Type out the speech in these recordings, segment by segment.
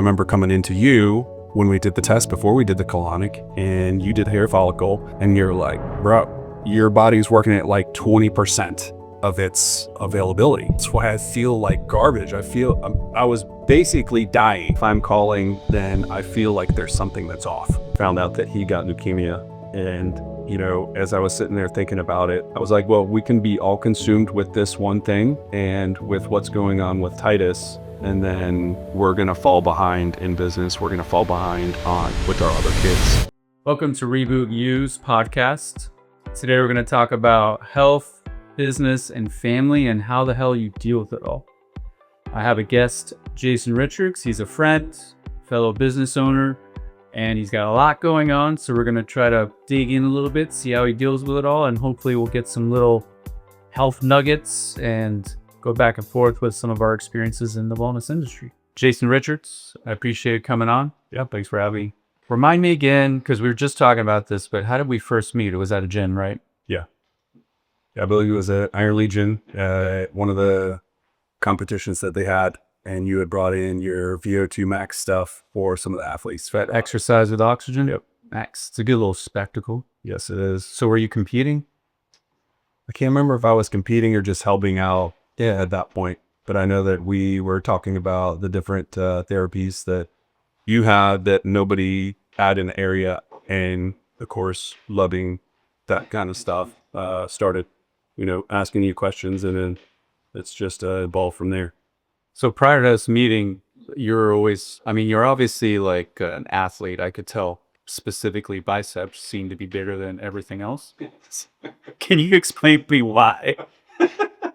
I remember coming into you when we did the test before we did the colonic, and you did hair follicle, and you're like, bro, your body's working at like 20% of its availability. That's why I feel like garbage. I was basically dying. If I'm calling, then I feel like there's something that's off. Found out that he got leukemia, and as I was sitting there thinking about it, I was like, well, we can be all consumed with this one thing and with what's going on with Titus, and then we're gonna fall behind in business. We're gonna fall behind with our other kids. Welcome to REBOOT U's podcast. Today we're gonna talk about health, business, and family, and how the hell you deal with it all. I have a guest, Jason Richards. He's a friend, fellow business owner, and he's got a lot going on. So we're going to try to dig in a little bit, see how he deals with it all, and hopefully we'll get some little health nuggets and go back and forth with some of our experiences in the wellness industry. Jason Richards, I appreciate you coming on. Yeah, thanks for having me. Remind me again, because we were just talking about this, but how did we first meet? It was at a gym, right? Yeah, I believe it was at Iron Legion, one of the competitions that they had, and you had brought in your VO2 max stuff for some of the athletes. Exercise with oxygen? Yep. Max. It's a good little spectacle. Yes, it is. So were you competing? I can't remember if I was competing or just helping out at that point, but I know that we were talking about the different therapies that you had that nobody had in the area, and of course, loving that kind of stuff, started, asking you questions, and then it's just evolved from there. So prior to us meeting, you're obviously like an athlete. I could tell specifically biceps seem to be bigger than everything else. Can you explain to me why?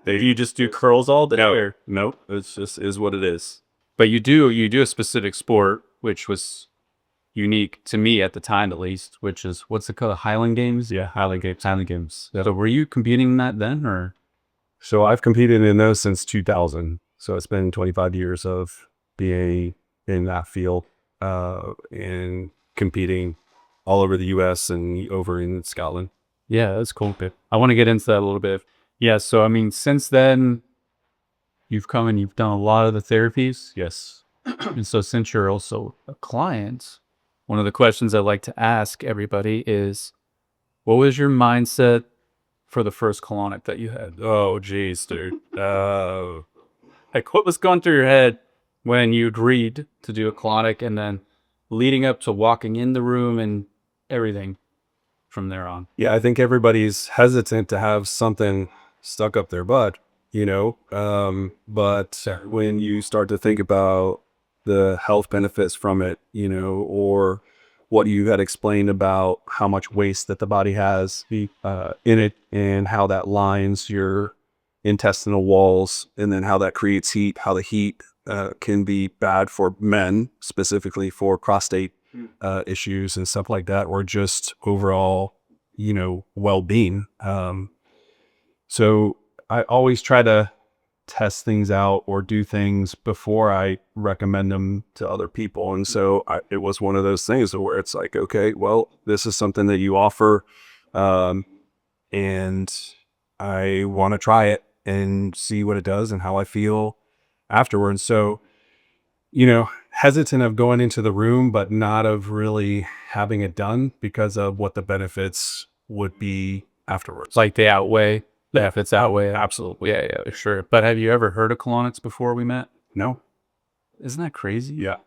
Do you just do curls all day? No, it's just is what it is. But you do a specific sport, which was unique to me at the time, at least, which is, what's it called? Highland Games? Yeah, Highland Games. So were you competing in that then, or? So I've competed in those since 2000. So it's been 25 years of being in that field, and competing all over the U.S. and over in Scotland. Yeah, that's cool. I want to get into that a little bit. Yeah, so since then, you've come and you've done a lot of the therapies. Yes. And so since you're also a client, one of the questions I like to ask everybody is, what was your mindset for the first colonic that you had? Oh, geez, dude. Like, what was going through your head when you agreed to do a colonic, and then leading up to walking in the room and everything from there on? Yeah, I think everybody's hesitant to have something stuck up their butt, but when you start to think about the health benefits from it, or what you had explained about how much waste that the body has in it, and how that lines your intestinal walls, and then how that creates heat, how the heat can be bad for men, specifically for prostate issues and stuff like that, or just overall, well-being. So I always try to test things out or do things before I recommend them to other people. And so it was one of those things where it's like, okay, well, this is something that you offer, and I want to try it and see what it does and how I feel afterwards. So, hesitant of going into the room, but not of really having it done because of what the benefits would be afterwards. Like they outweigh, if it's outweigh. Absolutely. Yeah, sure. But have you ever heard of colonics before we met? No. Isn't that crazy? Yeah.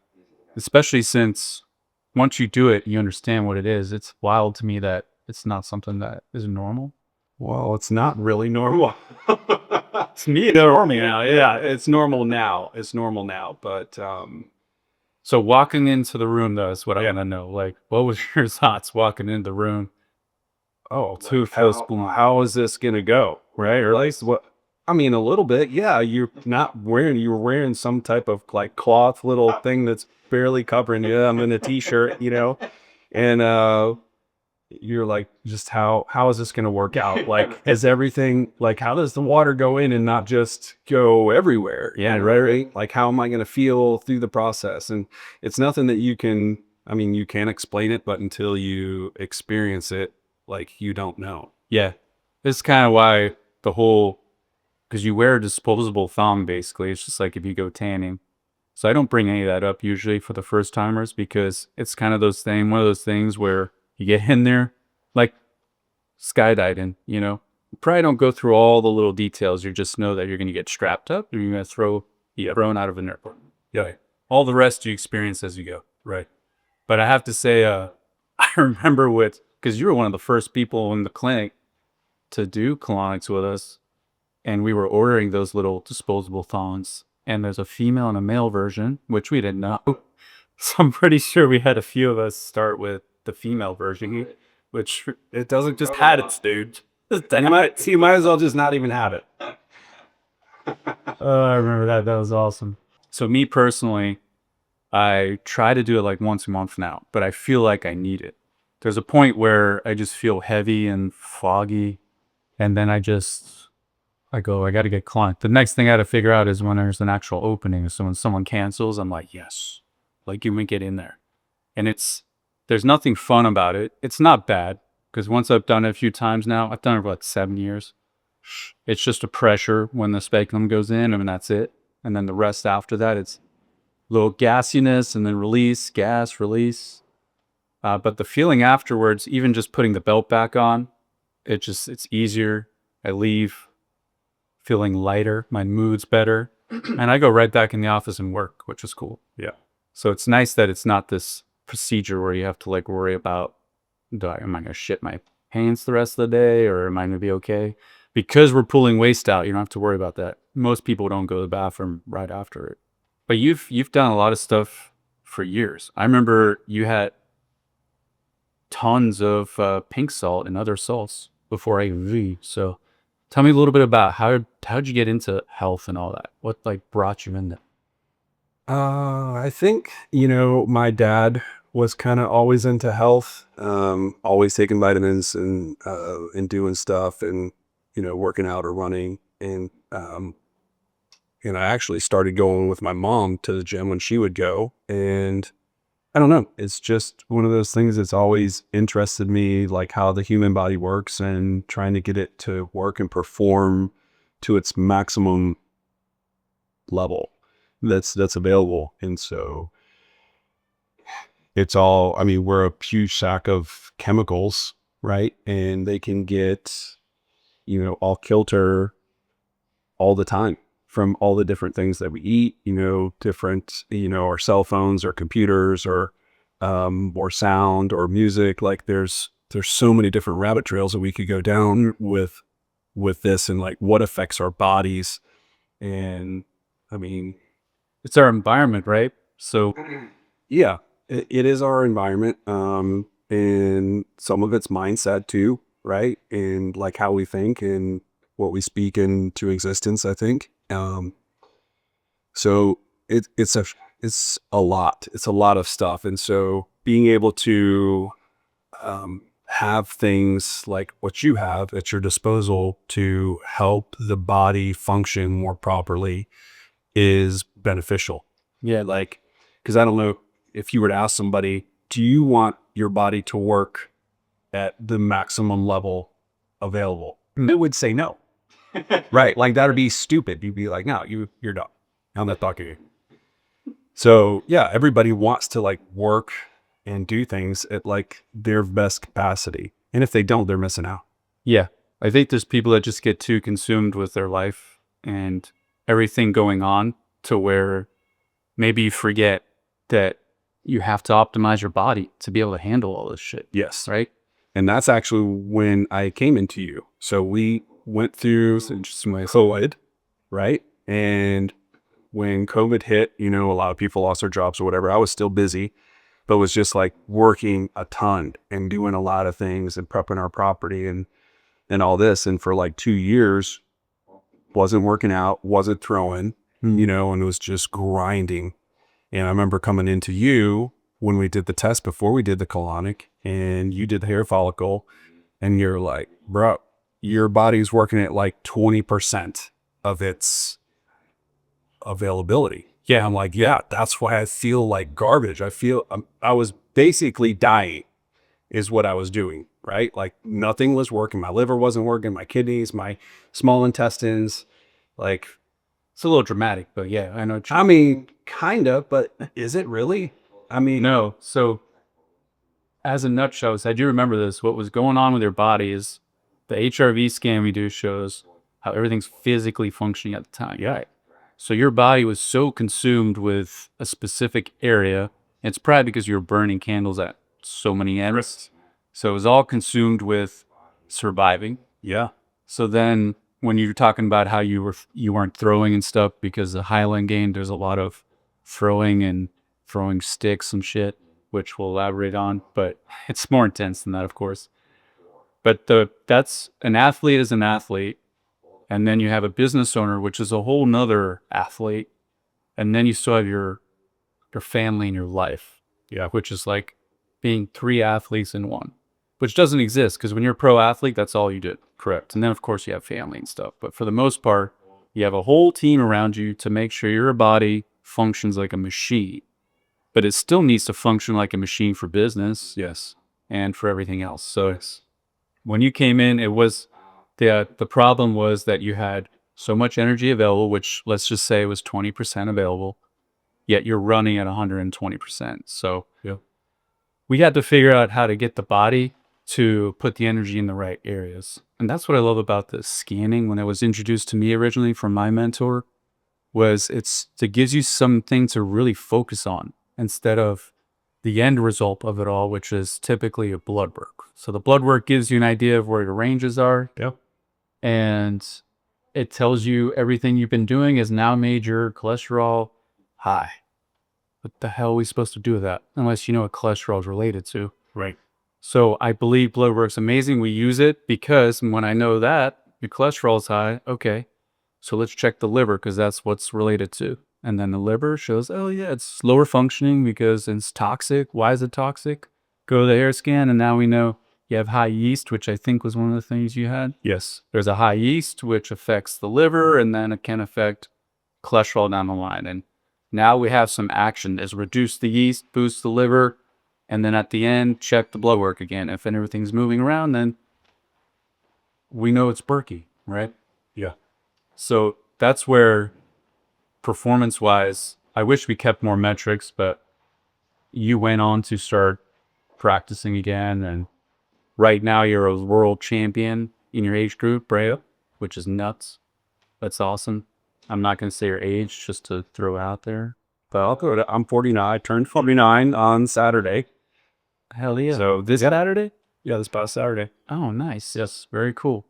Especially since once you do it, you understand what it is. It's wild to me that it's not something that is normal. Well, it's not really normal. It's normal now. Yeah, it's normal now. But so walking into the room, though, is what I want to know. Like, what was your thoughts walking into the room? Oh, how is this gonna go? Right? Or at least a little bit. Yeah, you were wearing some type of like cloth little thing that's barely covering you. I'm in a t-shirt, and you're like, just how is this going to work out? Like, is everything, like, how does the water go in and not just go everywhere? Yeah. Right. Like, how am I going to feel through the process? And it's nothing that you can explain it, but until you experience it, like, you don't know. Yeah. This is kind of why because you wear a disposable thumb, basically. It's just like if you go tanning. So I don't bring any of that up usually for the first timers, because it's kind of one of those things where you get in there like skydiving, you probably don't go through all the little details. You just know that you're going to get strapped up or you're going to thrown out of an airport. Yeah. All the rest you experience as you go. Right. But I have to say, I remember because you were one of the first people in the clinic to do colonics with us, and we were ordering those little disposable thongs. And there's a female and a male version, which we didn't know. So I'm pretty sure we had a few of us start with the female version, which It doesn't just had its dude. you might as well just not even have it. Oh, I remember that. That was awesome. So me personally, I try to do it like once a month now, but I feel like I need it. There's a point where I just feel heavy and foggy, and then I go, I got to get colonic. The next thing I got to figure out is when there's an actual opening. So when someone cancels, I'm like, yes, like you can get in there. And there's nothing fun about it. It's not bad, because once I've done it a few times now, I've done it for like 7 years. It's just a pressure when the speculum goes in, and that's it. And then the rest after that, it's a little gassiness and then release, gas, release. But the feeling afterwards, even just putting the belt back on, it's easier. I leave feeling lighter, my mood's better, and I go right back in the office and work, which is cool. Yeah. So it's nice that it's not this procedure where you have to like worry about, am I going to shit my pants the rest of the day, or am I going to be okay? Because we're pulling waste out, you don't have to worry about that. Most people don't go to the bathroom right after it. But you've done a lot of stuff for years. I remember you had tons of pink salt and other salts before AV. So tell me a little bit about how'd you get into health and all that? What like brought you in there? I think, my dad was kind of always into health, always taking vitamins and doing stuff and, working out or running. And I actually started going with my mom to the gym when she would go. And I don't know, it's just one of those things that's always interested me, like how the human body works and trying to get it to work and perform to its maximum level that's available. And so it's all, we're a huge sack of chemicals, right? And they can get, all kilter all the time from all the different things that we eat, different, our cell phones or computers or sound or music. Like there's so many different rabbit trails that we could go down with this, and like what affects our bodies. And it's our environment, right? So yeah, it is our environment. And some of it's mindset too, right? And like how we think and what we speak into existence, I think. So it's a lot. It's a lot of stuff. And so being able to have things like what you have at your disposal to help the body function more properly is beneficial. yeah, Like, because I don't know if you were to ask somebody, do you want your body to work at the maximum level available? They would say no. Right. Like that would be stupid. You'd be like, no, you're done. I'm not talking to you. So yeah, everybody wants to like work and do things at like their best capacity. And if they don't, they're missing out. yeah. I think there's people that just get too consumed with their life and everything going on to where maybe you forget that you have to optimize your body to be able to handle all this shit. Yes. Right? And that's actually when I came into you. So we went through COVID, right? And when COVID hit, a lot of people lost their jobs or whatever. I was still busy, but was just like working a ton and doing a lot of things and prepping our property and all this. And for like 2 years, wasn't working out, wasn't throwing, and was just grinding. And I remember coming into you when we did the test before we did the colonic, and you did the hair follicle, and you're like, bro, your body's working at like 20% of its availability. Yeah. I'm like, yeah, that's why I feel like garbage. I was basically dying is what I was doing, right? Like nothing was working. My liver wasn't working, my kidneys, my small intestines. Like, It's a little dramatic, but yeah, I know. kind of, but is it really? I mean, No. So, as a nutshell, so I do remember this. What was going on with your body is the HRV scan we do shows how everything's physically functioning at the time. yeah, So your body was so consumed with a specific area. It's probably because you're burning candles at so many ends. So it was all consumed with surviving. yeah, So then when you're talking about how you weren't throwing and stuff because the Highland game, there's a lot of throwing sticks and shit, which we'll elaborate on, but it's more intense than that, of course. But that's an athlete is an athlete. And then you have a business owner, which is a whole nother athlete. And then you still have your family and your life. yeah, Which is like being 3 athletes in one, which doesn't exist because when you're a pro athlete, that's all you did. correct. And then, of course, you have family and stuff. But for the most part, you have a whole team around you to make sure your body functions like a machine. But it still needs to function like a machine for business Yes, and for everything else. So when you came in, it was the problem was that you had so much energy available, which let's just say was 20% available, yet you're running at 120%. So yeah, we had to figure out how to get the body to put the energy in the right areas. And that's what I love about the scanning when it was introduced to me originally from my mentor was it gives you something to really focus on instead of the end result of it all, which is typically a blood work. So the blood work gives you an idea of where your ranges are, yeah, and it tells you everything you've been doing has now made your cholesterol high. What the hell are we supposed to do with that? Unless you know what cholesterol is related to. right. So I believe blood work's amazing. We use it because when I know that your cholesterol is high, okay, so let's check the liver because that's what's related to. And then the liver shows, oh yeah, it's lower functioning because it's toxic. Why is it toxic? Go to the hair scan and now we know you have high yeast, which I think was one of the things you had. Yes, There's a high yeast, which affects the liver, and then it can affect cholesterol down the line. And now we have some action is reduce the yeast, boost the liver, and then at the end, check the blood work again. If everything's moving around, then we know it's Berkey, right? yeah, So that's where performance-wise, I wish we kept more metrics, but you went on to start practicing again, and right now you're a world champion in your age group, right? Which is nuts. That's awesome. I'm not going to say your age just to throw it out there. but I'll go. I'm 49. I turned 49 on Saturday. Hell yeah. So This Saturday? yeah, this past Saturday. Oh, nice. Yes, very cool.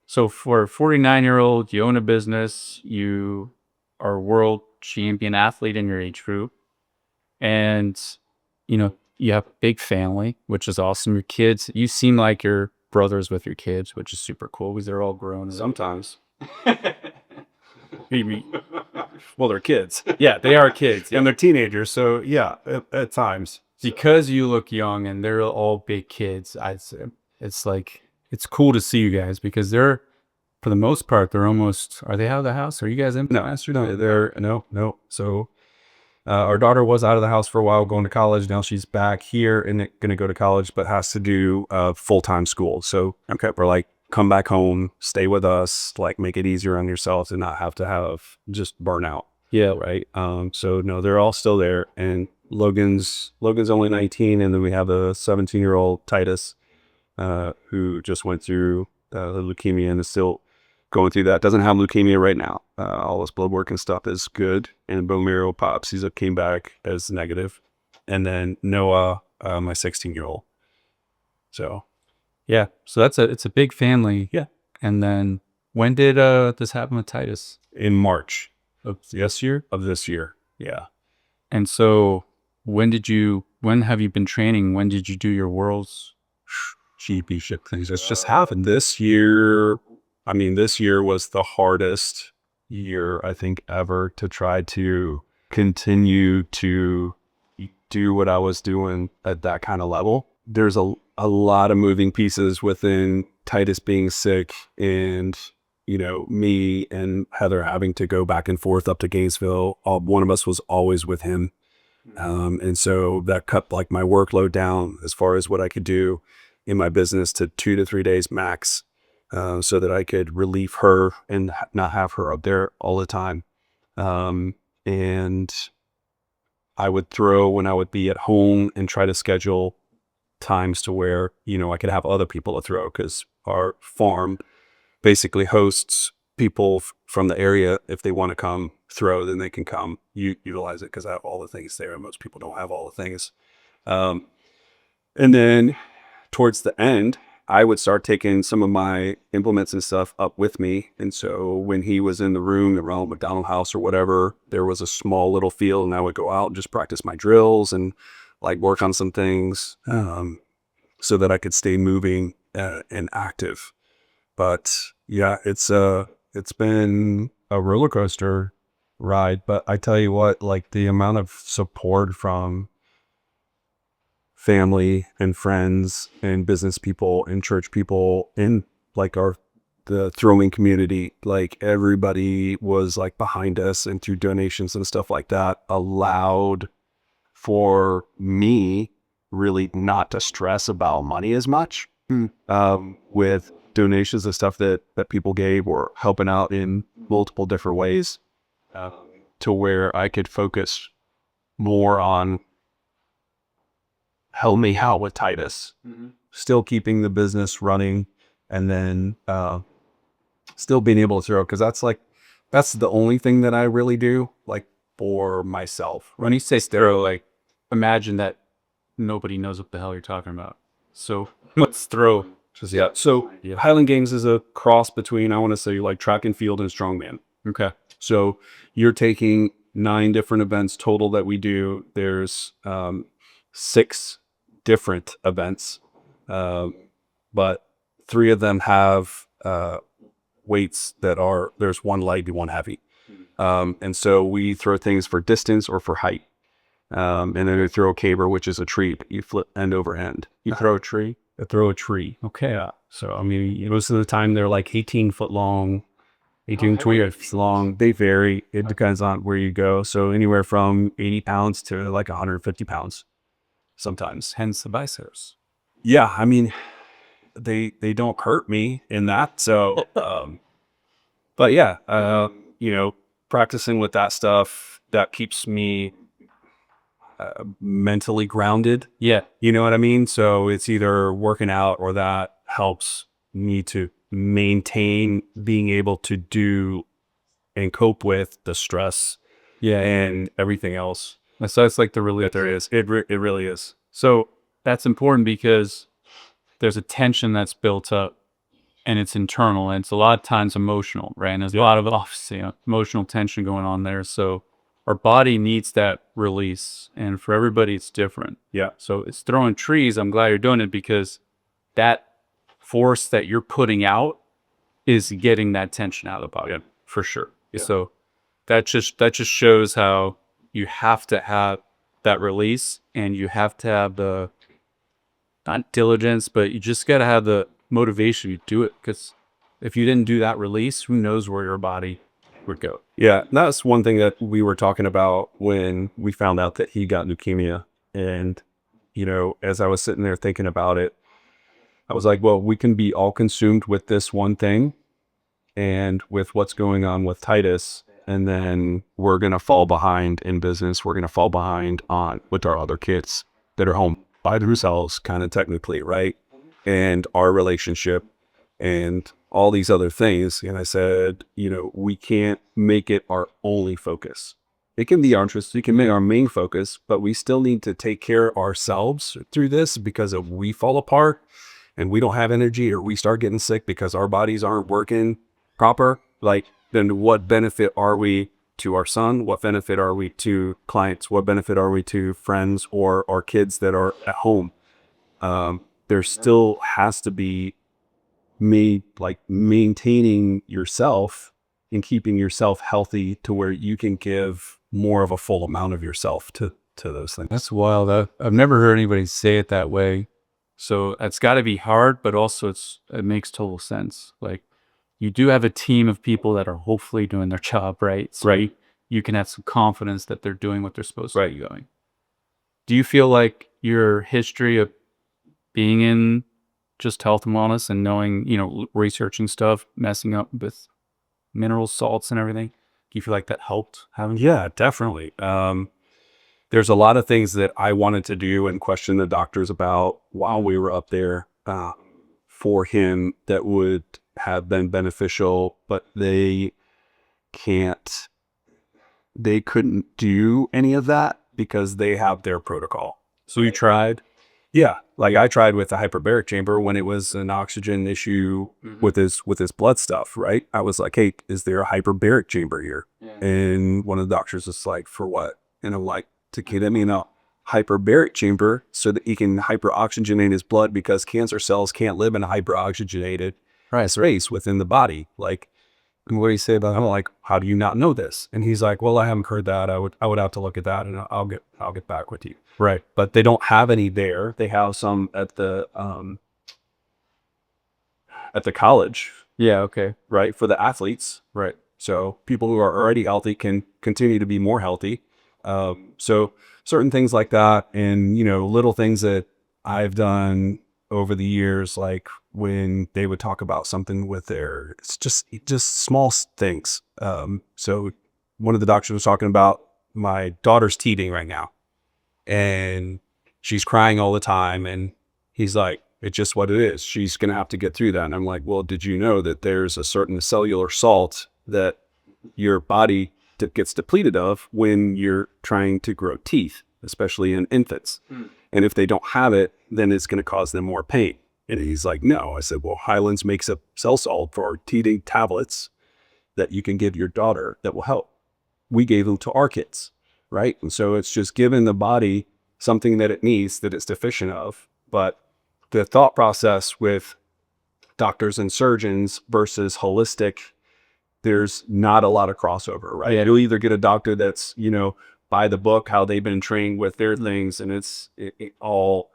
So for a 49-year-old, you own a business, you are a world champion athlete in your age group, and you have a big family, which is awesome. Your kids, you seem like you're brothers with your kids, which is super cool because they're all grown. Sometimes. Maybe. Well, they're kids Yeah, they are kids. and they're teenagers. So yeah, at times. Because you look young and they're all big kids, I'd say it's like it's cool to see you guys because they're, for the most part, they're almost. Are they out of the house? Are you guys in? No, they're no. So our daughter was out of the house for a while, going to college. Now she's back here and going to go to college, but has to do full-time school. So we're like, come back home, stay with us, like make it easier on yourself and not have to have just burnout. Yeah. Right. So no, they're all still there. And Logan's only 19. And then we have a 17-year-old Titus, who just went through the leukemia and is still going through that. Doesn't have leukemia right now. All his blood work and stuff is good. And bone marrow biopsies came back as negative. And then Noah, my 16-year-old. So Yeah. So it's a big family. Yeah. And then when did this happen with Titus? in March Of this year? of this year. Yeah. And so when have you been training? When did you do your worlds? Championship things. It's just happened this year. I mean, this year was the hardest year I think ever to try to continue to do what I was doing at that kind of level. There's a lot of moving pieces within Titus being sick and, me and Heather having to go back and forth up to Gainesville. One of us was always with him. And so that cut like my workload down as far as what I could do in my business to 2 to 3 days max, so that I could relieve her and not have her up there all the time. And I would throw when I would be at home and try to schedule times to where, I could have other people to throw, because our farm basically hosts people from the area. If they want to come throw, then they can come utilize it, because I have all the things there, and most people don't have all the things. And then towards the end, I would start taking some of my implements and stuff up with me. And so when he was in the room around McDonald House or whatever, there was a small little field, and I would go out and just practice my drills and like work on some things, so that I could stay moving and active. But yeah, it's been a roller coaster ride. But I tell you what, like the amount of support from family and friends and business people and church people in like the throwing community, like everybody was like behind us, and through donations and stuff like that, allowed for me really not to stress about money as much, with donations and stuff that people gave, or helping out in multiple different ways, to where I could focus more on help me out with Titus, still keeping the business running, and then still being able to throw, because that's the only thing that I really do, like for myself. When you say throw, like imagine that nobody knows what the hell you're talking about. So what's throw? So Highland Games is a cross between, I want to say, like track and field and strongman. Okay. So you're taking 9 different events total that we do. There's 6 different events, but 3 of them have weights that there's 1 light and 1 heavy. And so we throw things for distance or for height. And then we throw a caber, which is a tree. You flip end over end. You throw a tree? I throw a tree. Okay. So, I mean, most of the time they're like 18 foot long, 18, 20 feet long. They vary. It depends on where you go. So anywhere from 80 pounds to like 150 pounds sometimes. Hence the biceps. Yeah. I mean, they don't hurt me in that. So, but yeah, practicing with that stuff, that keeps me mentally grounded. Yeah. You know what I mean? So it's either working out, or that helps me to maintain being able to do and cope with the stress, and everything else. So it's like the relief that there is. It really is. So that's important, because there's a tension that's built up, and it's internal, and it's a lot of times emotional, right? And there's a lot of emotional tension going on there. So our body needs that release, and for everybody it's different. Yeah. So it's throwing trees. I'm glad you're doing it, because that force that you're putting out is getting that tension out of the body. Yeah, for sure. Yeah. So that just shows how you have to have that release, and you have to have the, not diligence, but you just got to have the motivation to do it, because if you didn't do that release, who knows where your body would go. Yeah, that's one thing that we were talking about when we found out that he got leukemia. And, as I was sitting there thinking about it, I was like, well, we can be all consumed with this one thing and with what's going on with Titus, and then we're going to fall behind in business. We're going to fall behind with our other kids that are home by themselves, kind of technically, right? And our relationship and all these other things. And I said, we can't make it our only focus. It can be our interest. We can make our main focus, but we still need to take care of ourselves through this, because if we fall apart and we don't have energy, or we start getting sick because our bodies aren't working proper, then what benefit are we to our son? What benefit are we to clients? What benefit are we to friends or our kids that are at home? There still has to be maintaining yourself and keeping yourself healthy to where you can give more of a full amount of yourself to those things. That's wild. I've never heard anybody say it that way. So it's got to be hard, but also it makes total sense. Like, you do have a team of people that are hopefully doing their job right. So right. You can have some confidence that they're doing what they're supposed right. to be doing. Do you feel like your history of being in just health and wellness and knowing, researching stuff, messing up with mineral salts and everything, do you feel like that helped having? Yeah, definitely. there's a lot of things that I wanted to do and question the doctors about while we were up there for him that would have been beneficial, but they couldn't do any of that because they have their protocol. So you tried? Yeah. Like I tried with the hyperbaric chamber when it was an oxygen issue with his blood stuff, right? I was like, hey, is there a hyperbaric chamber here? Yeah. And one of the doctors was like, for what? And I'm like, to get him in a hyperbaric chamber so that he can hyperoxygenate his blood, because cancer cells can't live in a hyperoxygenated space within the body. Like, and what do you say about it? I'm like, how do you not know this? And he's like, well, I haven't heard that. I would have to look at that, and I'll get back with you. Right. But they don't have any there. They have some at the college. Yeah. Okay. Right. For the athletes. Right. So people who are already healthy can continue to be more healthy. So certain things like that, and, little things that I've done over the years, like when they would talk about something with it's just small things. So one of the doctors was talking about my daughter's teething right now, and she's crying all the time. And he's like, it's just what it is. She's going to have to get through that. And I'm like, well, did you know that there's a certain cellular salt that your body gets depleted of when you're trying to grow teeth, especially in infants? And if they don't have it, then it's going to cause them more pain. And he's like, no. I said, well, Highlands makes a cell salt for teething tablets that you can give your daughter that will help. We gave them to our kids, right? And so it's just giving the body something that it needs, that it's deficient of. But the thought process with doctors and surgeons versus holistic, there's not a lot of crossover, right? Yeah. You'll either get a doctor that's, by the book, how they've been trained with their things, and it's all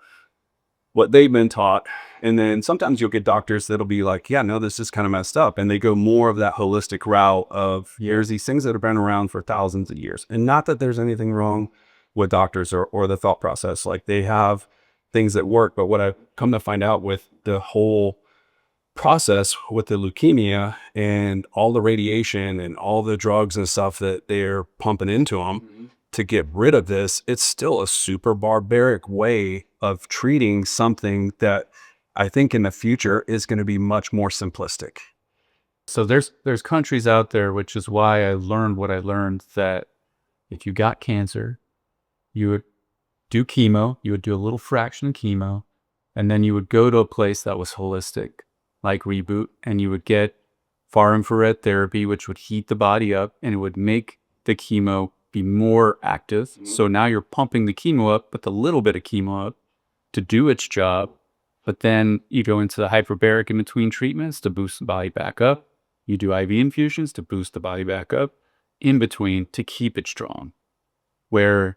what they've been taught. And then sometimes you'll get doctors that'll be like, yeah, no, this is kind of messed up. And they go more of that holistic route of, here's these things that have been around for thousands of years. And not that there's anything wrong with doctors or the thought process. Like, they have things that work. But what I've come to find out with the whole process with the leukemia and all the radiation and all the drugs and stuff that they're pumping into them to get rid of this, it's still a super barbaric way of treating something that I think in the future is going to be much more simplistic. So there's countries out there, which is why I learned what I learned, that if you got cancer, you would do chemo, you would do a little fraction of chemo, and then you would go to a place that was holistic, like REBOOT, and you would get far infrared therapy, which would heat the body up, and it would make the chemo be more active. So now you're pumping the chemo up, but the little bit of chemo up to do its job. But then you go into the hyperbaric in between treatments to boost the body back up. You do IV infusions to boost the body back up in between to keep it strong. Where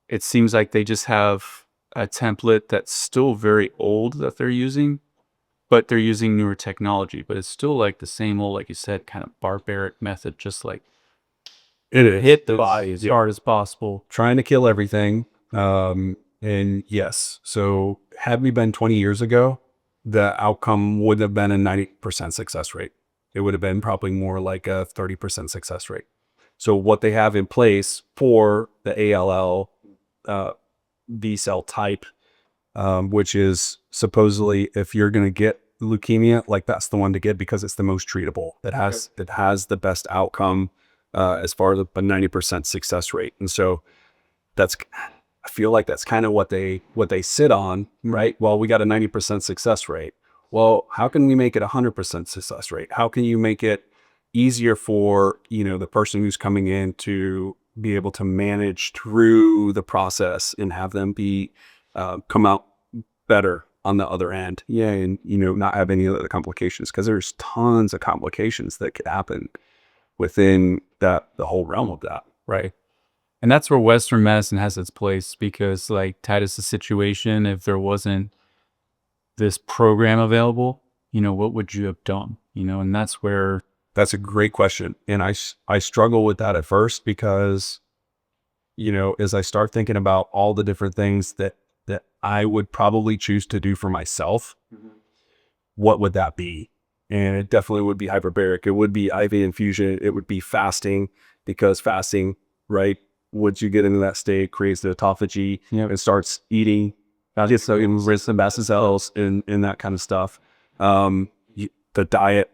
it seems like they just have a template that's still very old that they're using, but they're using newer technology. But it's still like the same old, like you said, kind of barbaric method, just like hit the body as hard as possible. Trying to kill everything. And yes, so had we been 20 years ago, the outcome would have been a 90% success rate. It would have been probably more like a 30% success rate. So what they have in place for the ALL B cell type, which is supposedly, if you're going to get leukemia, like, that's the one to get because it's the most treatable. That has the best outcome as far as a 90% success rate. And so I feel like that's kind of what they sit on, right? Well, we got a 90% success rate. Well, how can we make it 100% success rate? How can you make it easier for, the person who's coming in to be able to manage through the process and have them come out better on the other end? Yeah. And, not have any other complications, because there's tons of complications that could happen within the whole realm of that. Right. And that's where Western medicine has its place, because, like Titus's situation, if there wasn't this program available, what would you have done? And that's where... That's a great question. And I struggle with that at first, because, as I start thinking about all the different things that I would probably choose to do for myself, what would that be? And it definitely would be hyperbaric. It would be IV infusion. It would be fasting, because fasting, right, once you get into that state, creates the autophagy and starts eating, gets the mast cells and that kind of stuff. The diet,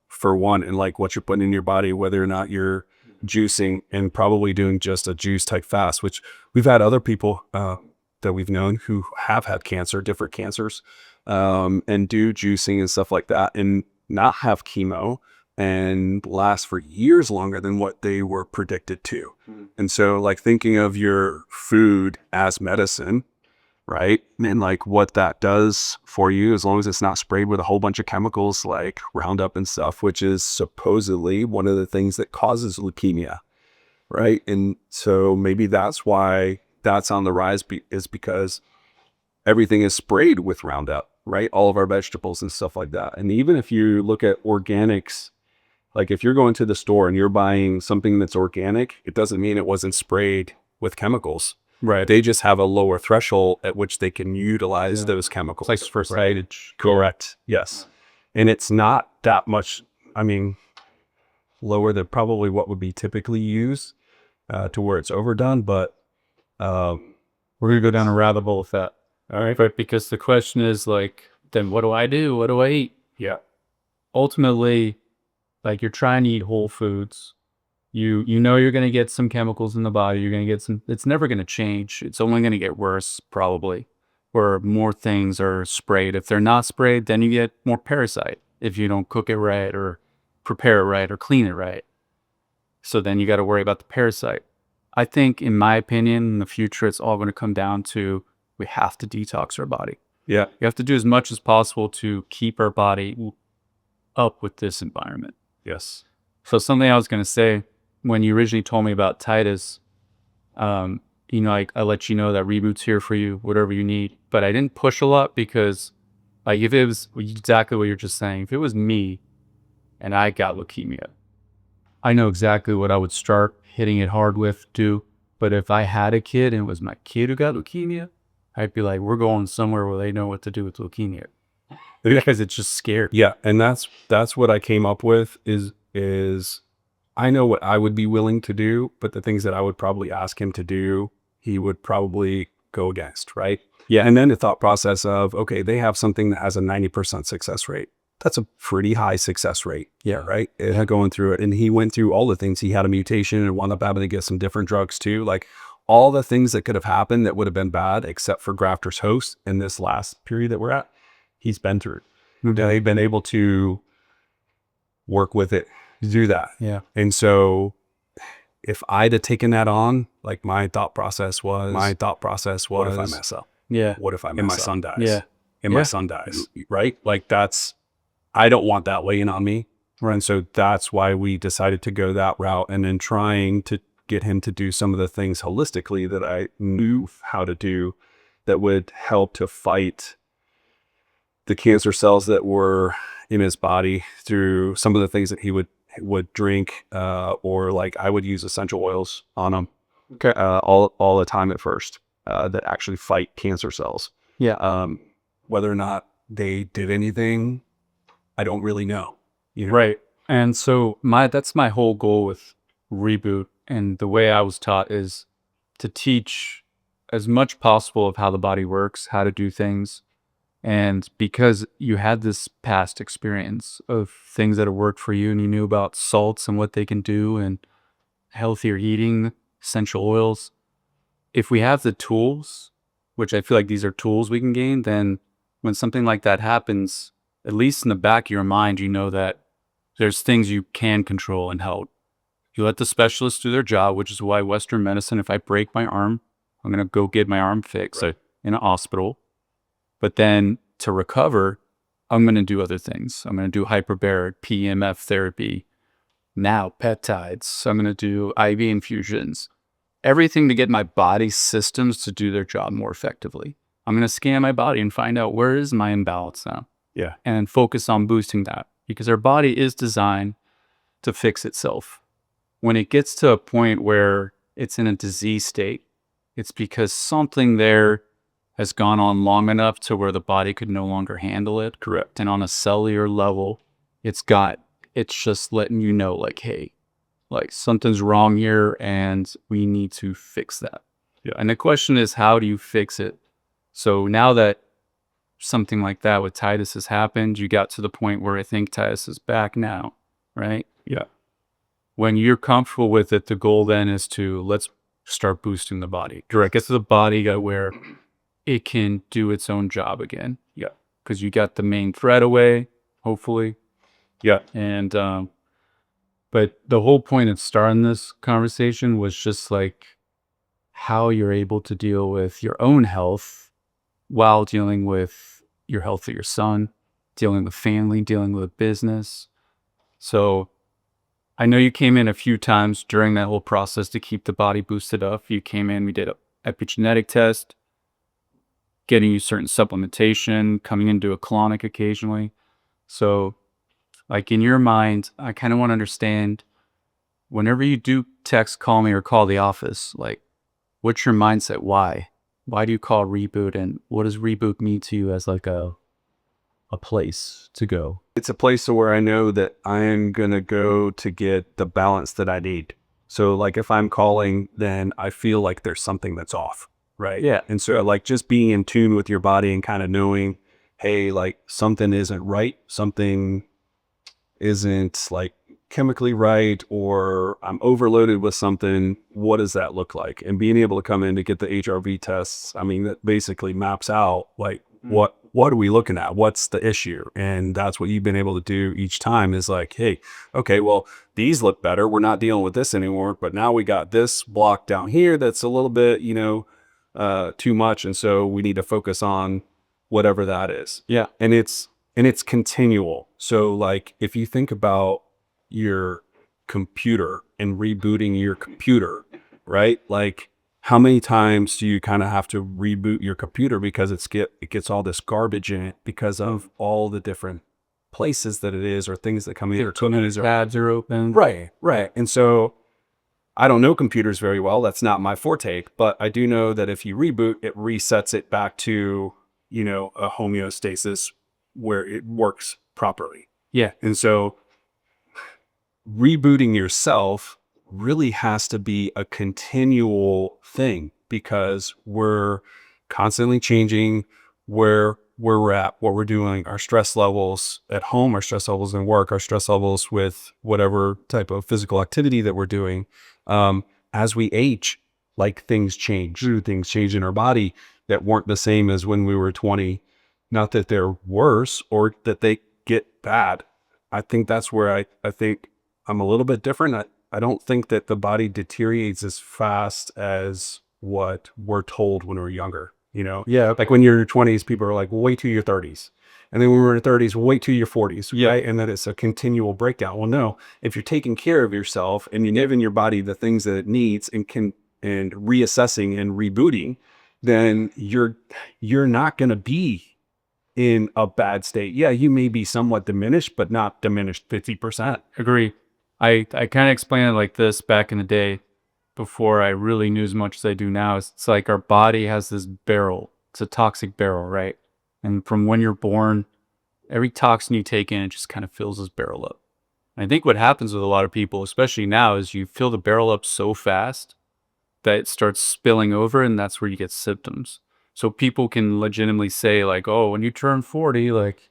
for one, and like what you're putting in your body, whether or not you're juicing and probably doing just a juice type fast, which we've had other people that we've known who have had cancer, different cancers, and do juicing and stuff like that and not have chemo and last for years longer than what they were predicted to. And so like thinking of your food as medicine, right? And like what that does for you, as long as it's not sprayed with a whole bunch of chemicals like Roundup and stuff, which is supposedly one of the things that causes leukemia, right? And so maybe that's why that's on the rise, is because everything is sprayed with Roundup, right? All of our vegetables and stuff like that. And even if you look at organics, like if you're going to the store and you're buying something that's organic, it doesn't mean it wasn't sprayed with chemicals. Right. They just have a lower threshold at which they can utilize those chemicals. Like for sightage. Correct. Yes. And it's not that much, I mean, lower than probably what would be typically used to where it's overdone. But we're going to go down a rabbit hole with that. All right. But because the question is like, then what do I do? What do I eat? Yeah. Ultimately, like you're trying to eat whole foods. You know you're going to get some chemicals in the body. You're going to get some, it's never going to change. It's only going to get worse probably, where more things are sprayed. If they're not sprayed, then you get more parasite if you don't cook it right or prepare it right or clean it right. So then you got to worry about the parasite. I think, in my opinion, in the future, it's all going to come down to we have to detox our body. Yeah. You have to do as much as possible to keep our body up with this environment. Yes. So something I was going to say, when you originally told me about Titus, you know, I let you know that Reboot's here for you, whatever you need. But I didn't push a lot because, like, if it was exactly what you're just saying, if it was me and I got leukemia, I know exactly what I would start hitting it hard with, do. But if I had a kid and it was my kid who got leukemia, I'd be like, we're going somewhere where they know what to do with leukemia. Because it's just scary. Yeah. And that's what I came up with is I know what I would be willing to do, but the things that I would probably ask him to do, he would probably go against, right? Yeah. And then the thought process of, okay, they have something that has a 90% success rate. That's a pretty high success rate. Yeah. Right. Going through it. And he went through all the things. He had a mutation and wound up having to get some different drugs too. Like all the things that could have happened that would have been bad, except for grafter's host in this last period that we're at, he's been through. Mm-hmm. They've been able to work with it, to do that. Yeah. And so if I'd have taken that on, like my thought process was, what if I mess up? Yeah. What if I mess up? And my son dies? Yeah. And my son dies, right? Like I don't want that weighing on me. Right. And so that's why we decided to go that route, and then trying to get him to do some of the things holistically that I knew how to do that would help to fight the cancer cells that were in his body through some of the things that he would drink, or like I would use essential oils on him all the time at first, that actually fight cancer cells. Yeah. Whether or not they did anything, I don't really know. You know? Right. And so that's my whole goal with Reboot. And the way I was taught is to teach as much possible of how the body works, how to do things. And because you had this past experience of things that have worked for you, and you knew about salts and what they can do and healthier eating, essential oils, if we have the tools, which I feel like these are tools we can gain, then when something like that happens, at least in the back of your mind, you know that there's things you can control and help. You let the specialists do their job, which is why Western medicine, if I break my arm, I'm going to go get my arm fixed in a hospital. But then to recover, I'm going to do other things. I'm going to do hyperbaric, PEMF therapy, now peptides. I'm going to do IV infusions, everything to get my body's systems to do their job more effectively. I'm going to scan my body and find out where is my imbalance now. Yeah. And focus on boosting that, because our body is designed to fix itself. When it gets to a point where it's in a disease state, it's because something there has gone on long enough to where the body could no longer handle it. Correct. And on a cellular level, it's just letting you know, like, hey, like something's wrong here and we need to fix that. Yeah. And the question is, how do you fix it? So now that something like that with Titus has happened, you got to the point where I think Titus is back now, right? Yeah. When you're comfortable with it, the goal then is to let's start boosting the body. Correct. Get to the body where it can do its own job again. Yeah. Because you got the main thread away, hopefully. Yeah. And but the whole point of starting this conversation was just like how you're able to deal with your own health while dealing with your health of your son, dealing with family, dealing with business. So I know you came in a few times during that whole process to keep the body boosted up. You came in, we did an epigenetic test, getting you certain supplementation, coming into a colonic occasionally. So like in your mind, I kind of want to understand whenever you do text, call me or call the office, like what's your mindset? Why? Why do you call Reboot, and what does Reboot mean to you as like a place to go? It's a place where I know that I am going to go to get the balance that I need. So like if I'm calling, then I feel like there's something that's off, right? Yeah. And so like just being in tune with your body and kind of knowing, hey, like something isn't right, something isn't like chemically right, or I'm overloaded with something. What does that look like? And being able to come in to get the HRV tests, I mean, that basically maps out like what are we looking at? What's the issue? And that's what you've been able to do each time is like, hey, okay, well, these look better. We're not dealing with this anymore, but now we got this block down here that's a little bit, too much. And so we need to focus on whatever that is. Yeah. And it's continual. So like if you think about your computer and rebooting your computer, right? Like how many times do you kind of have to reboot your computer because it gets all this garbage in it because of all the different places that it is or things that come in or Tabs are open. Right. And so I don't know computers very well. That's not my forte, but I do know that if you reboot, it resets it back to, a homeostasis where it works properly. Yeah. And so rebooting yourself really has to be a continual thing because we're constantly changing where we're at, what we're doing, our stress levels at home, our stress levels in work, our stress levels with whatever type of physical activity that we're doing. As we age, like things change in our body that weren't the same as when we were 20. Not that they're worse or that they get bad. I think that's where I think I'm a little bit different. I don't think that the body deteriorates as fast as what we're told when we're younger, Yeah. like when you're in your 20s, people are like, well, wait till your 30s. And then when we're in our 30s, wait till your 40s. Yeah. Right? And that it's a continual breakdown. Well, no, if you're taking care of yourself and you're giving your body the things that it needs and reassessing and rebooting, then you're not going to be in a bad state. Yeah, you may be somewhat diminished, but not diminished 50%. Agree. I kind of explained it like this back in the day before I really knew as much as I do now. It's like our body has this barrel. It's a toxic barrel, right? And from when you're born, every toxin you take in, it just kind of fills this barrel up. And I think what happens with a lot of people, especially now, is you fill the barrel up so fast that it starts spilling over, and that's where you get symptoms. So people can legitimately say like, oh, when you turn 40, like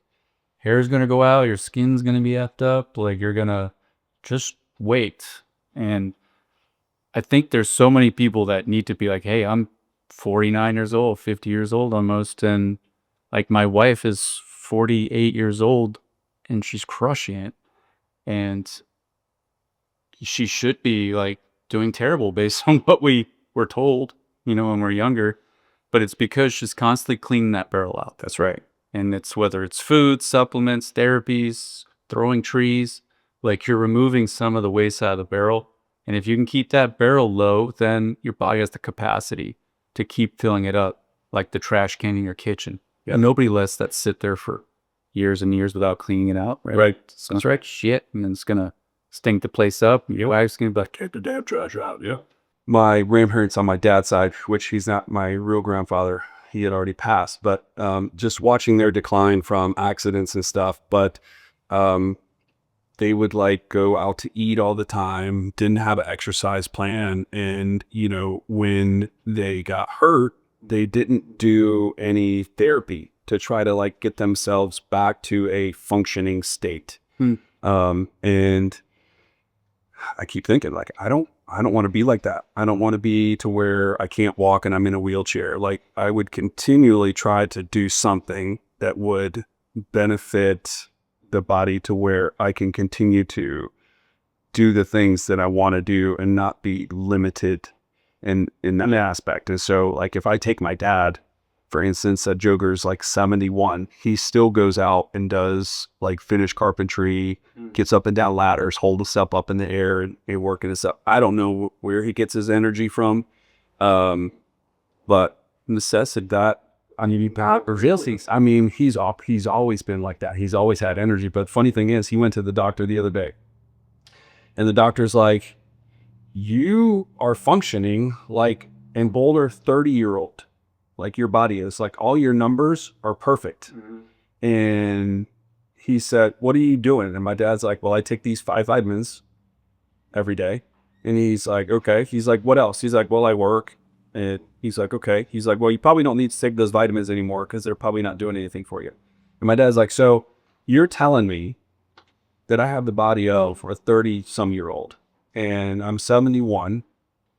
hair's going to go out, your skin's going to be effed up, like you're going to just wait. And I think there's so many people that need to be like, hey, I'm 49 years old, 50 years old almost. And like my wife is 48 years old and she's crushing it. And she should be like doing terrible based on what we were told, when we're younger. But it's because she's constantly cleaning that barrel out. That's right. And it's whether it's food, supplements, therapies, throwing trees, like you're removing some of the waste out of the barrel. And if you can keep that barrel low, then your body has the capacity to keep filling it up, like the trash can in your kitchen. Yeah. And nobody lets that sit there for years and years without cleaning it out. Right. That's right. Shit. And then it's going to stink the place up. Your wife's going to be like, Take the damn trash out. Yeah. My grandparents on my dad's side, which he's not my real grandfather, he had already passed, but just watching their decline from accidents and stuff. But they would like go out to eat all the time, didn't have an exercise plan. And, you know, when they got hurt, they didn't do any therapy to try to like get themselves back to a functioning state. And I keep thinking like, I don't want to be like that. I don't want to be to where I can't walk and I'm in a wheelchair. Like I would continually try to do something that would benefit the body to where I can continue to do the things that I want to do and not be limited in that aspect. And so like if I take my dad, for instance, that Joker's like 71, he still goes out and does like finish carpentry, gets up and down ladders, hold himself up in the air and working himself. I don't know where he gets his energy from. But necessity that, I mean, he's always been like that. He's always had energy. But the funny thing is, he went to the doctor the other day and the doctor's like, you are functioning like an older 30-year-old. Like your body is like all your numbers are perfect. And he said, what are you doing? And my dad's like, well, I take these 5 vitamins every day. And he's like, okay. He's like, what else? He's like, well, I work. And he's like, okay. He's like, well, you probably don't need to take those vitamins anymore because they're probably not doing anything for you. And my dad's like, so you're telling me that I have the body of a 30-some-year-old and I'm 71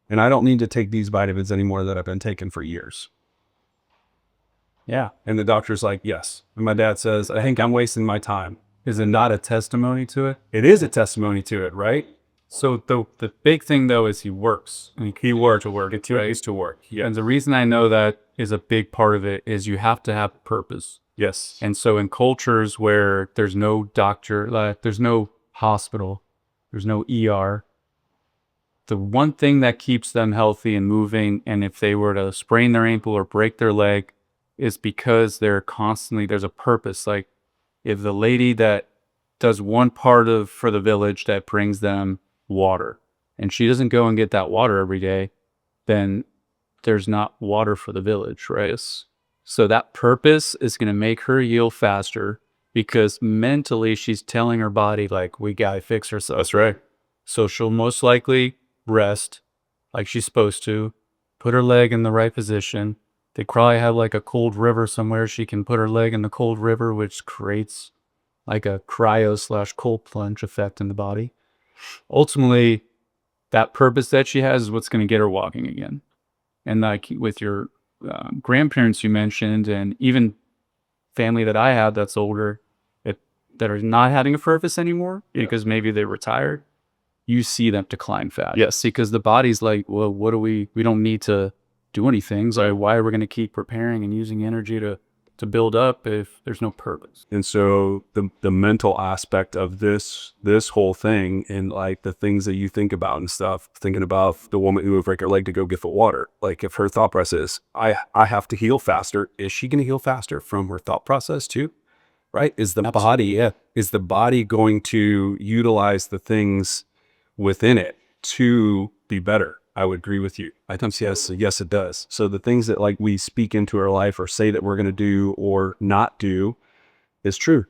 and I don't need to take these vitamins anymore that I've been taking for years. Yeah. And the doctor's like, yes. And my dad says, I think I'm wasting my time. Is it not a testimony to it? It is a testimony to it, right? So the big thing though is he works. I mean, He worked to work. He used to work. Yeah. And the reason I know that is a big part of it is you have to have purpose. Yes. And so in cultures where there's no doctor, like there's no hospital, there's no ER, the one thing that keeps them healthy and moving, and if they were to sprain their ankle or break their leg, is because they're constantly, there's a purpose. Like if the lady that does one part of for the village that brings them water and she doesn't go and get that water every day, then there's not water for the village, right? So that purpose is going to make her heal faster because mentally she's telling her body like, we got to fix herself. That's right. So she'll most likely rest like she's supposed to, put her leg in the right position. They probably have like a cold river somewhere. She can put her leg in the cold river, which creates like a cryo/cold plunge effect in the body. Ultimately, that purpose that she has is what's going to get her walking again. And like with your grandparents you mentioned, and even family that I have that's older, that are not having a purpose anymore because maybe they retired, you see them decline fast. Yes. Because the body's like, well, what do we don't need to do anything. So why are we going to keep preparing and using energy to build up if there's no purpose? And so the mental aspect of this whole thing and like the things that you think about and stuff, thinking about the woman who would break her leg to go get the water. Like if her thought process is, I have to heal faster, is she going to heal faster from her thought process too? Right? Is the body going to utilize the things within it to be better? I would agree with you. I think yes, it does. So the things that like we speak into our life or say that we're going to do or not do is true.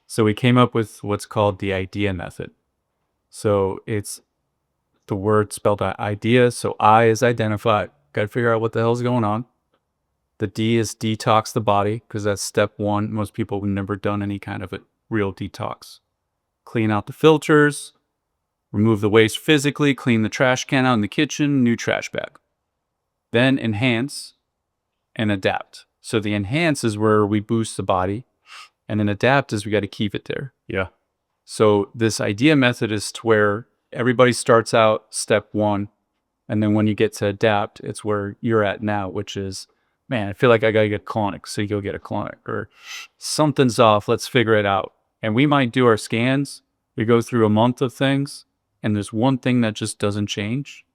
So we came up with what's called the IDEA method. So it's the word spelled out idea. So I is identify. Got to figure out what the hell's going on. The D is detox the body, because that's step one. Most people have never done any kind of a real detox. Clean out the filters. Remove the waste physically, clean the trash can out in the kitchen, new trash bag. Then enhance and adapt. So the enhance is where we boost the body, and then adapt is we got to keep it there. Yeah. So this IDEA method is to where everybody starts out step one, and then when you get to adapt, it's where you're at now, which is, man, I feel like I got to get colonic, so you go get a colonic, or something's off, let's figure it out. And we might do our scans, we go through a month of things, and there's one thing that just doesn't change.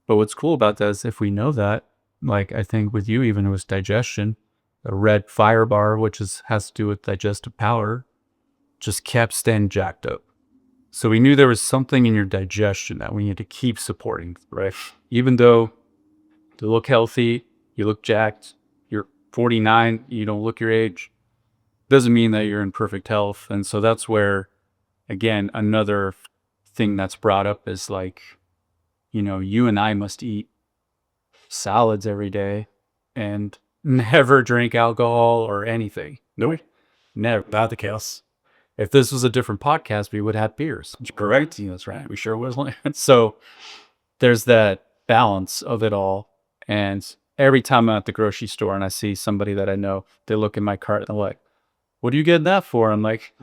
But what's cool about that is if we know that, like I think with you even it was digestion, a red fire bar, which has to do with digestive power, just kept staying jacked up. So we knew there was something in your digestion that we need to keep supporting, right? Even though you look healthy, you look jacked, you're 49, you don't look your age, doesn't mean that you're in perfect health. And so that's where again, another thing that's brought up is like, you and I must eat salads every day and never drink alcohol or anything. No, Never. not the case. If this was a different podcast, we would have beers. Correct. That's right. We sure would. So there's that balance of it all. And every time I'm at the grocery store and I see somebody that I know, they look in my cart and they're like, what are you getting that for? I'm like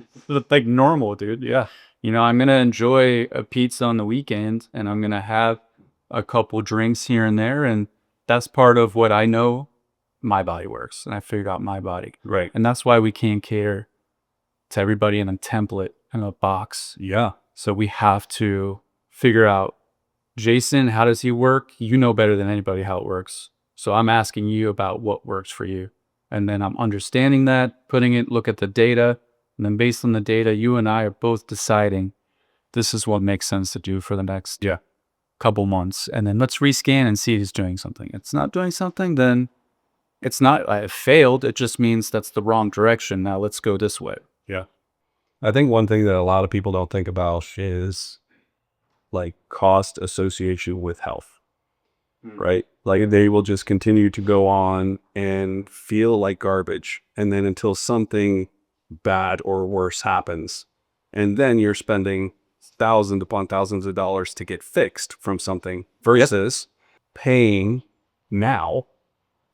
normal, dude. Yeah. I'm going to enjoy a pizza on the weekend and I'm going to have a couple drinks here and there. And that's part of what I know my body works. And I figured out my body. Right. And that's why we can't cater to everybody in a template and a box. Yeah. So we have to figure out, Jason, how does he work? You know better than anybody how it works. So I'm asking you about what works for you. And then I'm understanding that, look at the data. And then based on the data, you and I are both deciding this is what makes sense to do for the next couple months. And then let's rescan and see if it's doing something. It's not doing something, then it's not, I failed. It just means that's the wrong direction. Now let's go this way. Yeah. I think one thing that a lot of people don't think about is like cost association with health, right? Like they will just continue to go on and feel like garbage. And then until something bad or worse happens, and then you're spending thousands upon thousands of dollars to get fixed from something versus paying now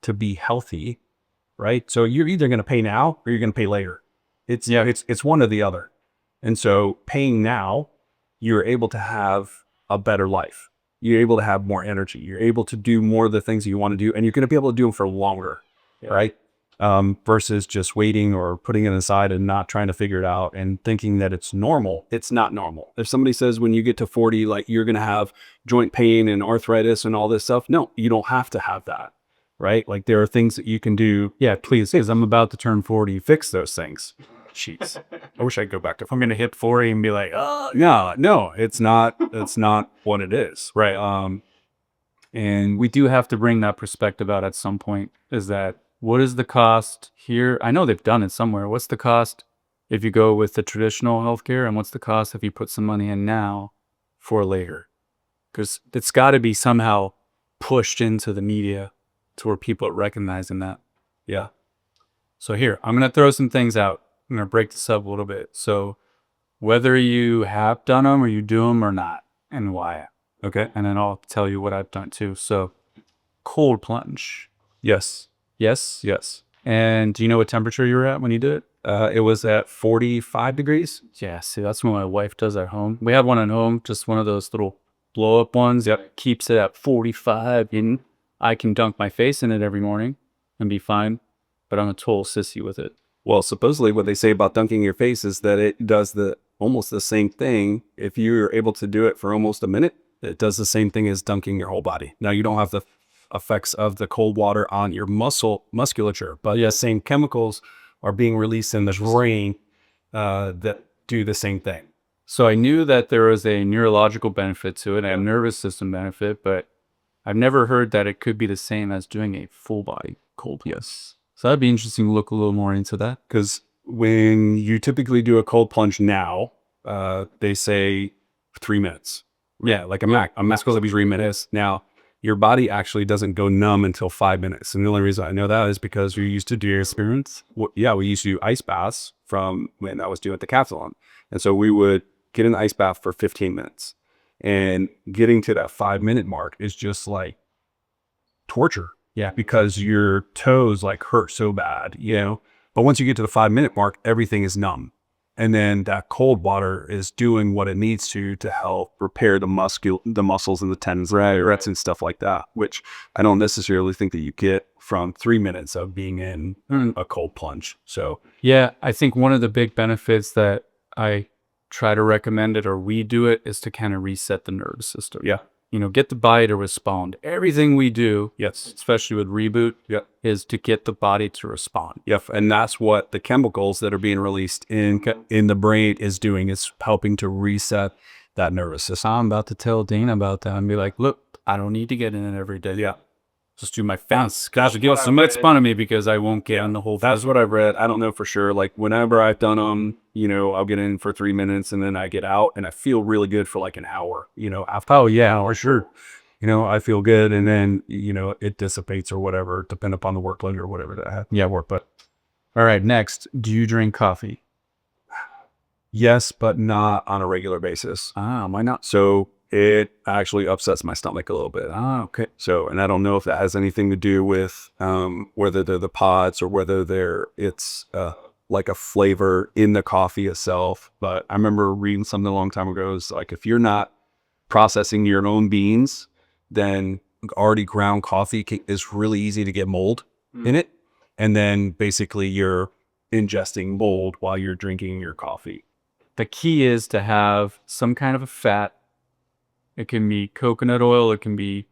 to be healthy, right? So you're either going to pay now or you're going to pay later. It's one or the other. And so paying now, you're able to have a better life. You're able to have more energy. You're able to do more of the things that you want to do, and you're going to be able to do them for longer, right? Versus just waiting or putting it aside and not trying to figure it out and thinking that it's normal. It's not normal. If somebody says when you get to 40, like you're going to have joint pain and arthritis and all this stuff, no, you don't have to have that, right? Like there are things that you can do. Yeah, please, because I'm about to turn 40, fix those things. Jeez, I wish I could go back to, if I'm going to hit 40 and be like, oh, no, it's not, that's not what it is. Right. And we do have to bring that perspective out at some point, is that what is the cost here? I know they've done it somewhere. What's the cost if you go with the traditional healthcare, and what's the cost if you put some money in now for later? Because it's got to be somehow pushed into the media to where people are recognizing that. Yeah. So here, I'm going to throw some things out. I'm going to break this up a little bit. So whether you have done them or you do them or not, and why. Okay. And then I'll tell you what I've done too. So cold plunge. Yes. Yes. Yes. And do you know what temperature you were at when you did it? It was at 45 degrees. Yeah. See, that's what my wife does at home. We have one at home, just one of those little blow up ones. Yep. Keeps it at 45. And I can dunk my face in it every morning and be fine. But I'm a total sissy with it. Well, supposedly what they say about dunking your face is that it does almost the same thing. If you're able to do it for almost a minute, it does the same thing as dunking your whole body. Now, you don't have the effects of the cold water on your musculature, but the same chemicals are being released in the brain that do the same thing. So I knew that there was a neurological benefit to it, a nervous system benefit, but I've never heard that it could be the same as doing a full body cold plunge. Yes. So that'd be interesting to look a little more into that. Because when you typically do a cold plunge now, they say 3 minutes. Yeah, like a max goes to be 3 minutes. Now, your body actually doesn't go numb until 5 minutes. And the only reason I know that is because we used to do experience. We used to do ice baths from when I was doing the decathlon. And so we would get in the ice bath for 15 minutes. And getting to that 5 minute mark is just like torture. Yeah, because your toes like hurt so bad, But once you get to the 5 minute mark, everything is numb. And then that cold water is doing what it needs to help repair the muscles and the tendons, right, and stuff like that, which I don't necessarily think that you get from 3 minutes of being in a cold plunge. So yeah, I think one of the big benefits that I try to recommend it, or we do it, is to kind of reset the nervous system. Yeah. Get the body to respond. Everything we do, yes, especially with Reboot, is to get the body to respond. Yep, and that's what the chemicals that are being released in the brain is doing. It's helping to reset that nervous system. I'm about to tell Dana about that and be like, look, I don't need to get in it every day. Yeah. Just do my fast. Gosh, give us some makes fun of me because I won't get on the whole. That's what I've read. I don't know for sure. Like whenever I've done them, I'll get in for 3 minutes and then I get out and I feel really good for like an hour, after, oh yeah, for sure. I feel good. And then, it dissipates or whatever, depending upon the workload or whatever that I have. Yeah, work. But all right, next, do you drink coffee? Yes, but not on a regular basis. Why not? So it actually upsets my stomach a little bit. Okay. So, and I don't know if that has anything to do with whether they're the pods or whether it's like a flavor in the coffee itself. But I remember reading something a long time ago. It's like if you're not processing your own beans, then already ground coffee is really easy to get mold in it. And then basically you're ingesting mold while you're drinking your coffee. The key is to have some kind of a fat. It can be coconut oil, it can be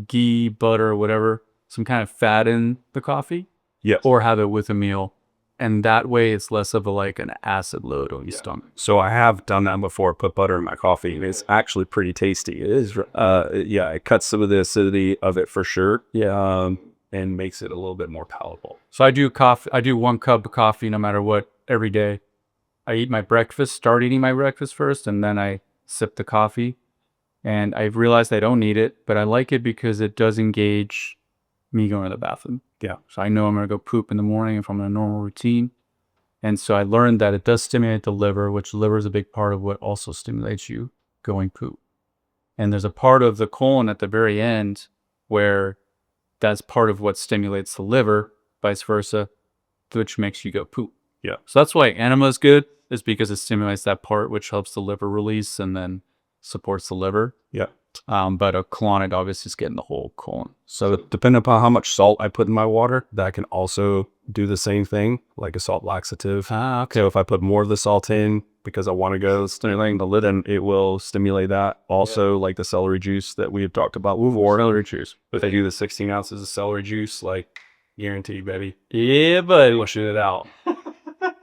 ghee, butter, whatever, some kind of fat in the coffee. Yes. Or have it with a meal. And that way it's less of an acid load on your stomach. So I have done that before, put butter in my coffee, and it's actually pretty tasty. It is, it cuts some of the acidity of it for sure. Yeah. And makes it a little bit more palatable. So I do 1 cup of coffee no matter what every day. I eat my breakfast, start eating my breakfast first, and then I sip the coffee. And I've realized I don't need it, but I like it because it does engage me going to the bathroom. Yeah. So I know I'm going to go poop in the morning if I'm in a normal routine. And so I learned that it does stimulate the liver, which the liver is a big part of what also stimulates you going poop. And there's a part of the colon at the very end where that's part of what stimulates the liver, vice versa, which makes you go poop. Yeah. So that's why enema is good, is because it stimulates that part, which helps the liver release and then supports the liver. Yeah. But a colonic obviously is getting the whole colon. So depending upon how much salt I put in my water, that can also do the same thing, like a salt laxative. Okay. So if I put more of the salt in because I want to go stimulating the lid, and it will stimulate that. Also, like the celery juice that we have talked about before. Celery juice. If they do the 16 ounces of celery juice, like guaranteed, baby. Yeah, buddy. Pushing it out.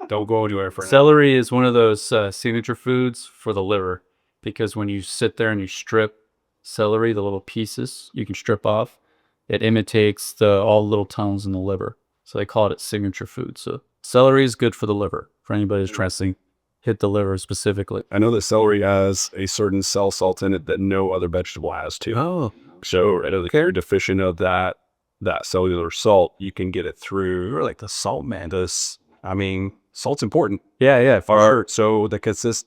Don't go anywhere for Celery is one of those signature foods for the liver, because when you sit there and you strip celery, the little pieces you can strip off, it imitates all the little tunnels in the liver. So they call it a signature food. So celery is good for the liver. For anybody who's trying to hit the liver specifically. I know that celery has a certain cell salt in it that no other vegetable has too. Oh. So if you're deficient of that cellular salt, you can get it through. You're like the salt man. Salt's important. Yeah, for sure. So the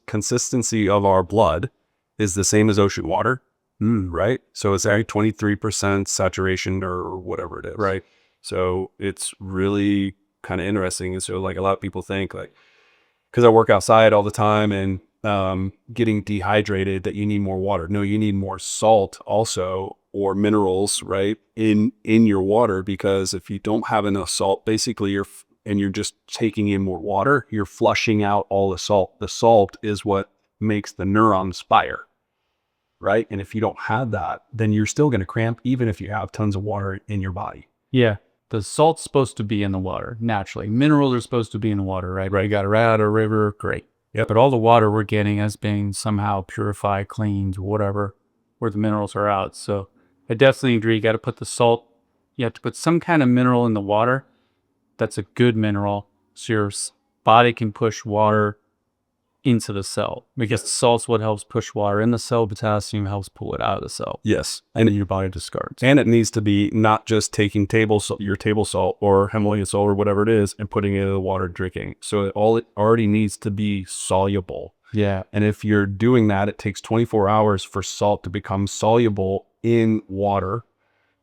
consistency of our blood is the same as ocean water, right? So it's actually 23% saturation or whatever it is. Right. So it's really kind of interesting. And so like a lot of people think like, because I work outside all the time and getting dehydrated, that you need more water. No, you need more salt also, or minerals, right, in your water, because if you don't have enough salt, basically you're just taking in more water, you're flushing out all the salt. The salt is what makes the neurons fire, right? And if you don't have that, then you're still going to cramp even if you have tons of water in your body. Yeah. The salt's supposed to be in the water naturally. Minerals are supposed to be in the water, right? You got it right out of a river, great. Yep. But all the water we're getting is being somehow purified, cleaned, whatever, where the minerals are out. So I definitely agree. You got to put the salt, you have to put some kind of mineral in the water that's a good mineral, so your body can push water into the cell, because salt's what helps push water in the cell. Potassium helps pull it out of the cell. Yes. And then your body discards. And it needs to be not just taking your table salt or Himalayan salt or whatever it is and putting it in the water drinking. So it already needs to be soluble. Yeah. And if you're doing that, it takes 24 hours for salt to become soluble in water,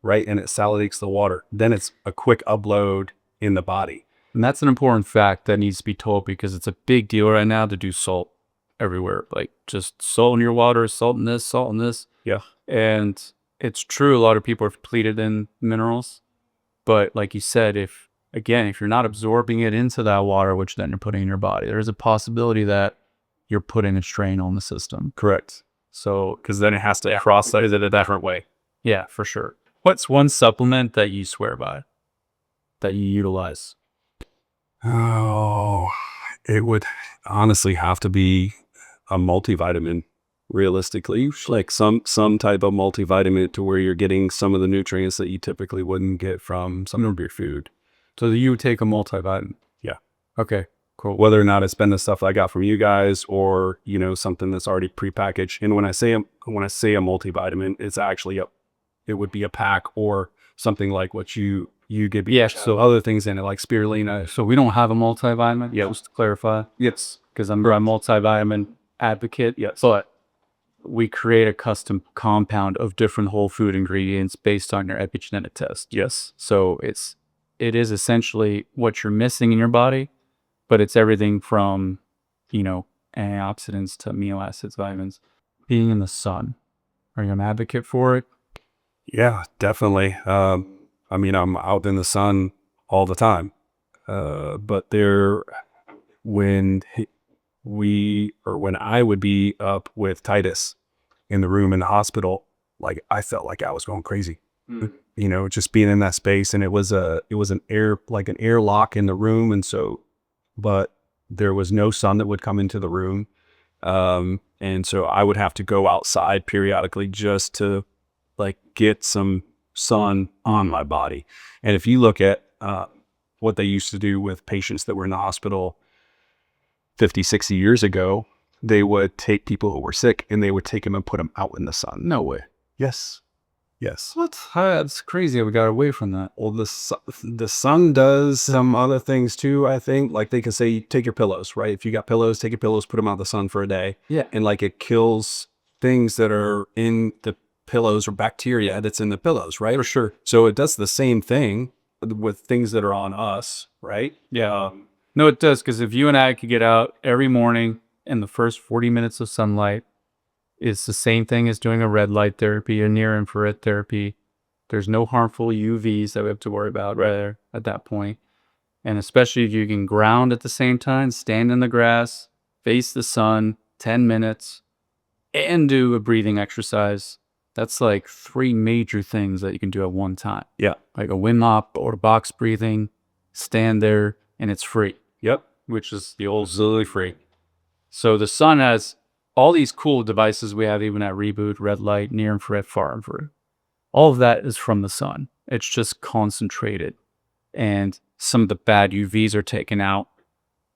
right? And it salidates the water. Then it's a quick upload in the body. And that's an important fact that needs to be told, because it's a big deal right now to do salt everywhere. Like just salt in your water, salt in this, salt in this. Yeah. And it's true, a lot of people are depleted in minerals. But like you said, if you're not absorbing it into that water, which then you're putting in your body, there's a possibility that you're putting a strain on the system. Correct. So, because then it has to process it a different way. Yeah, for sure. What's one supplement that you swear by, that you utilize? Oh, it would honestly have to be a multivitamin, realistically, like some type of multivitamin to where you're getting some of the nutrients that you typically wouldn't get from some of your food. So you would take a multivitamin? Yeah. Okay, cool. Whether or not it's been the stuff I got from you guys or, something that's already prepackaged. And when I say a multivitamin, it's actually it would be a pack or something like what you get. Yeah. So other things in it like spirulina. So we don't have a multivitamin? Yeah. Just to clarify. Yes. Because I'm a multivitamin advocate. Yes. But we create a custom compound of different whole food ingredients based on your epigenetic test. Yes. So it is essentially what you're missing in your body, but it's everything from, antioxidants to amino acids, vitamins. Being in the sun, are you an advocate for it? Yeah, definitely. I'm out in the sun all the time. But when I would be up with Titus in the room in the hospital, like I felt like I was going crazy. Just being in that space, and it was an airlock in the room, and so, but there was no sun that would come into the room, and so I would have to go outside periodically just to like get some sun on my body. And if you look at what they used to do with patients that were in the hospital 50, 60 years ago, they would take people who were sick and they would take them and put them out in the sun. No way. Yes. What? That's crazy how we got away from that. Well, the sun does some other things too, I think. Like they can say, take your pillows, right? If you got pillows, take your pillows, put them out in the sun for a day. Yeah. And like it kills things that are in the pillows or bacteria that's in the pillows, right? For sure. So it does the same thing with things that are on us, right? Yeah. No, it does. Because if you and I could get out every morning in the first 40 minutes of sunlight, it's the same thing as doing a red light therapy, a near infrared therapy. There's no harmful UVs that we have to worry about right there at that point. And especially if you can ground at the same time, stand in the grass, face the sun, 10 minutes, and do a breathing exercise. That's like 3 major things that you can do at one time. Yeah. Like a Wim Hof or box breathing, stand there, and it's free. Yep. Which is the old absolutely free. So the sun has all these cool devices we have even at REBOOT, red light, near infrared, far infrared. All of that is from the sun. It's just concentrated. And some of the bad UVs are taken out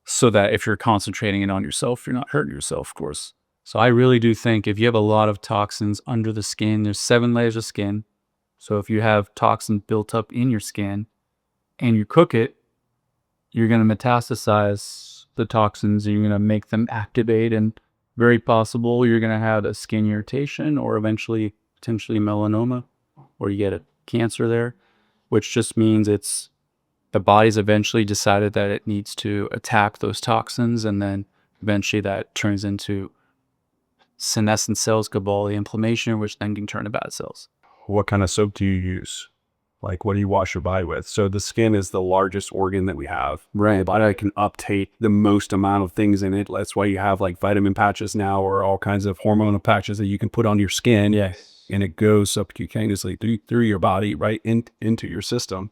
so that if you're concentrating it on yourself, you're not hurting yourself, of course. So I really do think if you have a lot of toxins under the skin, there's 7 layers of skin. So if you have toxins built up in your skin and you cook it, you're going to metastasize the toxins and you're going to make them activate, and very possible you're going to have a skin irritation or eventually potentially melanoma, or you get a cancer there, which just means the body's eventually decided that it needs to attack those toxins, and then eventually that turns into senescent cells, Gabali inflammation, which then can turn to bad cells. What kind of soap do you use? Like, what do you wash your body with? So the skin is the largest organ that we have. Right. The body can uptake the most amount of things in it. That's why you have like vitamin patches now, or all kinds of hormonal patches that you can put on your skin. Yes. And it goes subcutaneously through your body, right into your system.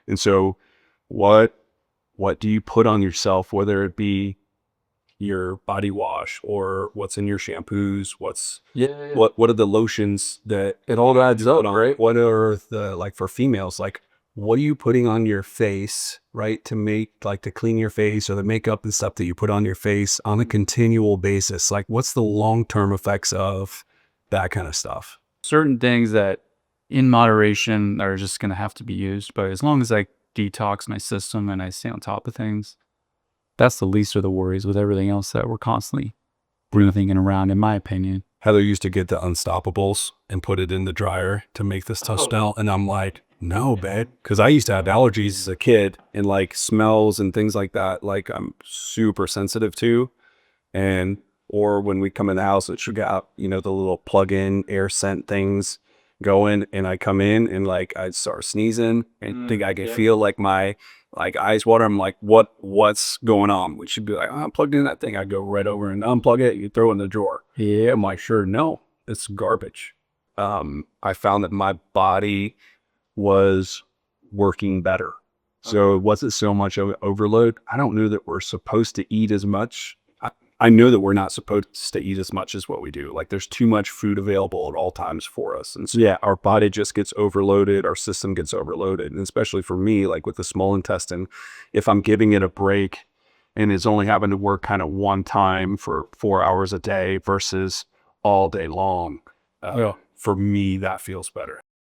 And so what do you put on yourself, whether it be your body wash or what's in your shampoos, what are the lotions that it all adds up, right? What are the, like for females, like what are you putting on your face, right? To clean your face, or the makeup and stuff that you put on your face on a continual basis. Like what's the long-term effects of that kind of stuff? Certain things that in moderation are just going to have to be used, but as long as I detox my system and I stay on top of things, that's the least of the worries with everything else that we're constantly breathing around, in my opinion. Heather used to get the Unstoppables and put it in the dryer to make this stuff smell. And I'm like, no, babe. Because I used to have allergies as a kid, and like smells and things like that, like I'm super sensitive to. Or when we come in the house, it should got, the little plug-in air scent things going. And I come in and like I start sneezing and think I can feel like my eyes water. I'm like, what's going on? We should be like, I'm plugged in that thing. I go right over and unplug it. You throw it in the drawer. Yeah, I'm like, sure, no, it's garbage. I found that my body was working better. So it wasn't so much of an overload. I don't know that we're supposed to eat as much. I know that we're not supposed to eat as much as what we do. Like there's too much food available at all times for us. And so, yeah, our body just gets overloaded. Our system gets overloaded. And especially for me, like with the small intestine, if I'm giving it a break and it's only having to work kind of one time for 4 hours a day versus all day long, for me, that feels better.